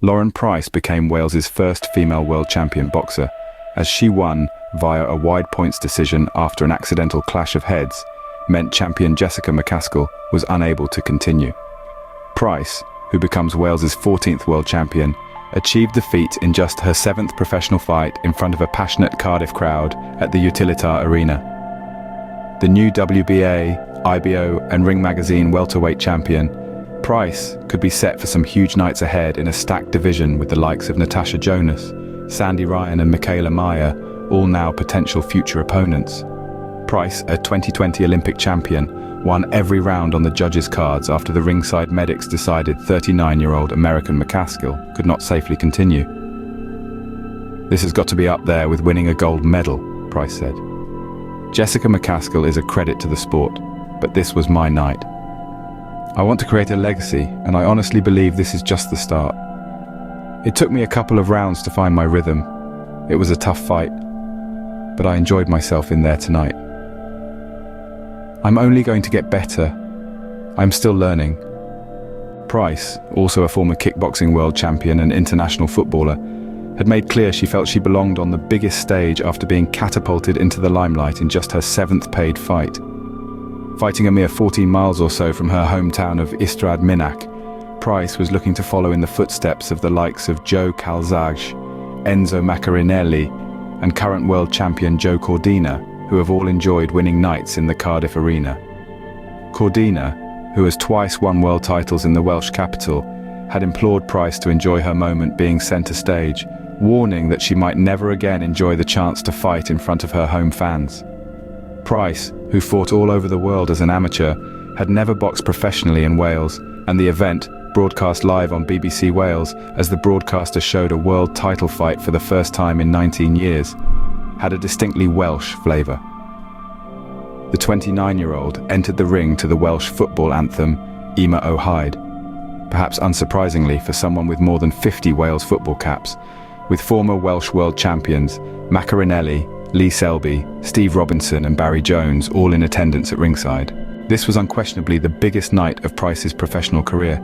Lauren Price became Wales's first female world champion boxer, as she won via a wide points decision after an accidental clash of heads meant champion Jessica McCaskill was unable to continue. Price, who becomes Wales's 14th world champion, achieved the feat in just her 7th professional fight in front of a passionate Cardiff crowd at the Utilitar Arena. The new WBA, IBO and Ring Magazine welterweight champion, Price could be set for some huge nights ahead in a stacked division with the likes of Natasha Jonas, Sandy Ryan and Michaela Mayer, all now potential future opponents. Price, a 2020 Olympic champion, won every round on the judges' cards after the ringside medics decided 39-year-old American McCaskill could not safely continue. "This has got to be up there with winning a gold medal," Price said. "Jessica McCaskill is a credit to the sport, but this was my night. I want to create a legacy, and I honestly believe this is just the start. It took me a couple of rounds to find my rhythm. It was a tough fight, but I enjoyed myself in there tonight. I'm only going to get better. I'm still learning." Price, also a former kickboxing world champion and international footballer, had made clear she felt she belonged on the biggest stage after being catapulted into the limelight in just her 7th paid fight. Fighting a mere 14 miles or so from her hometown of Ystrad Minac, Price was looking to follow in the footsteps of the likes of Joe Calzaghe, Enzo Maccarinelli, and current world champion Joe Cordina, who have all enjoyed winning nights in the Cardiff Arena. Cordina, who has twice won world titles in the Welsh capital, had implored Price to enjoy her moment being centre stage, warning that she might never again enjoy the chance to fight in front of her home fans. Price, who fought all over the world as an amateur, had never boxed professionally in Wales, and the event, broadcast live on BBC Wales as the broadcaster showed a world title fight for the first time in 19 years, had a distinctly Welsh flavour. The 29-year-old entered the ring to the Welsh football anthem, Yma o Hyd, perhaps unsurprisingly for someone with more than 50 Wales football caps, with former Welsh world champions Maccarinelli, Lee Selby, Steve Robinson and Barry Jones all in attendance at ringside. This was unquestionably the biggest night of Price's professional career,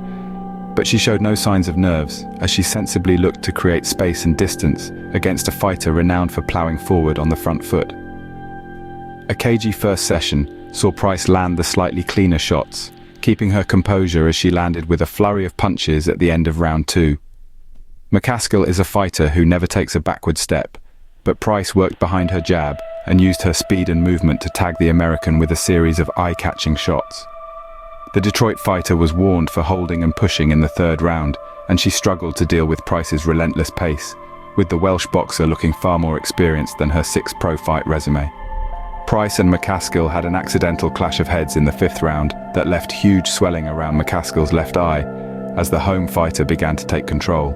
but she showed no signs of nerves as she sensibly looked to create space and distance against a fighter renowned for ploughing forward on the front foot. A cagey first session saw Price land the slightly cleaner shots, keeping her composure as she landed with a flurry of punches at the end of round 2. McCaskill is a fighter who never takes a backward step, but Price worked behind her jab and used her speed and movement to tag the American with a series of eye-catching shots. The Detroit fighter was warned for holding and pushing in the 3rd round, and she struggled to deal with Price's relentless pace, with the Welsh boxer looking far more experienced than her 6 pro fight resume. Price and McCaskill had an accidental clash of heads in the 5th round that left huge swelling around McCaskill's left eye as the home fighter began to take control.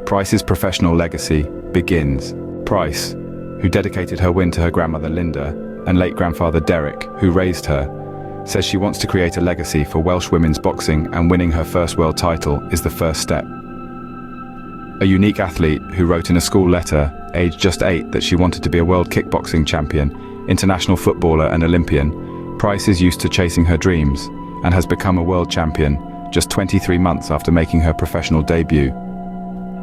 Price's professional legacy begins. Price, who dedicated her win to her grandmother Linda and late grandfather Derek, who raised her, says she wants to create a legacy for Welsh women's boxing, and winning her first world title is the first step. A unique athlete who wrote in a school letter, aged just 8, that she wanted to be a world kickboxing champion, international footballer and Olympian, Price is used to chasing her dreams and has become a world champion just 23 months after making her professional debut.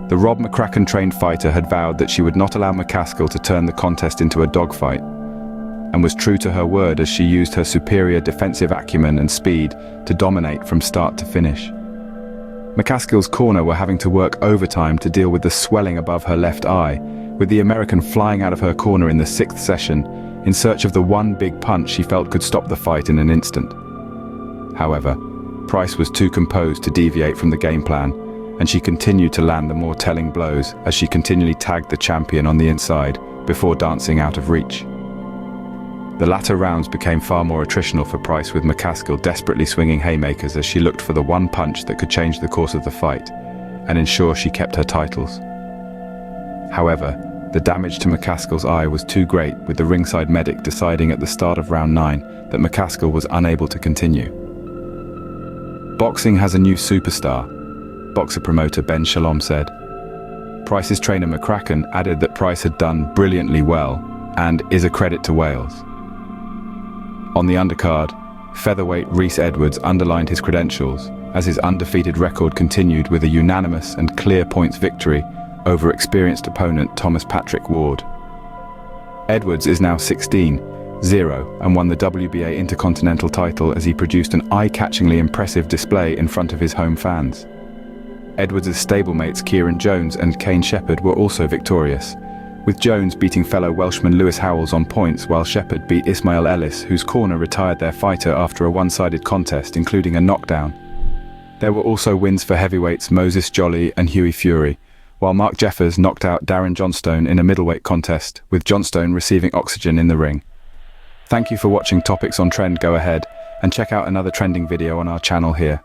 The Rob McCracken-trained fighter had vowed that she would not allow McCaskill to turn the contest into a dogfight, and was true to her word as she used her superior defensive acumen and speed to dominate from start to finish. McCaskill's corner were having to work overtime to deal with the swelling above her left eye, with the American flying out of her corner in the 6th session in search of the one big punch she felt could stop the fight in an instant. However, Price was too composed to deviate from the game plan, and she continued to land the more telling blows as she continually tagged the champion on the inside before dancing out of reach. The latter rounds became far more attritional for Price, with McCaskill desperately swinging haymakers as she looked for the one punch that could change the course of the fight and ensure she kept her titles. However, the damage to McCaskill's eye was too great, with the ringside medic deciding at the start of round 9 that McCaskill was unable to continue. "Boxing has a new superstar," boxer promoter Ben Shalom said. Price's trainer McCracken added that Price had done brilliantly well and is a credit to Wales. On the undercard, featherweight Rhys Edwards underlined his credentials as his undefeated record continued with a unanimous and clear points victory over experienced opponent Thomas Patrick Ward. Edwards is now 16-0 and won the WBA Intercontinental title as he produced an eye-catchingly impressive display in front of his home fans. Edwards' stablemates Kieran Jones and Kane Shepherd were also victorious, with Jones beating fellow Welshman Lewis Howells on points while Shepherd beat Ismail Ellis, whose corner retired their fighter after a one-sided contest including a knockdown. There were also wins for heavyweights Moses Jolly and Hughie Fury, while Mark Jeffers knocked out Darren Johnstone in a middleweight contest, with Johnstone receiving oxygen in the ring. Thank you for watching Topics on Trend. Go ahead and check out another trending video on our channel here.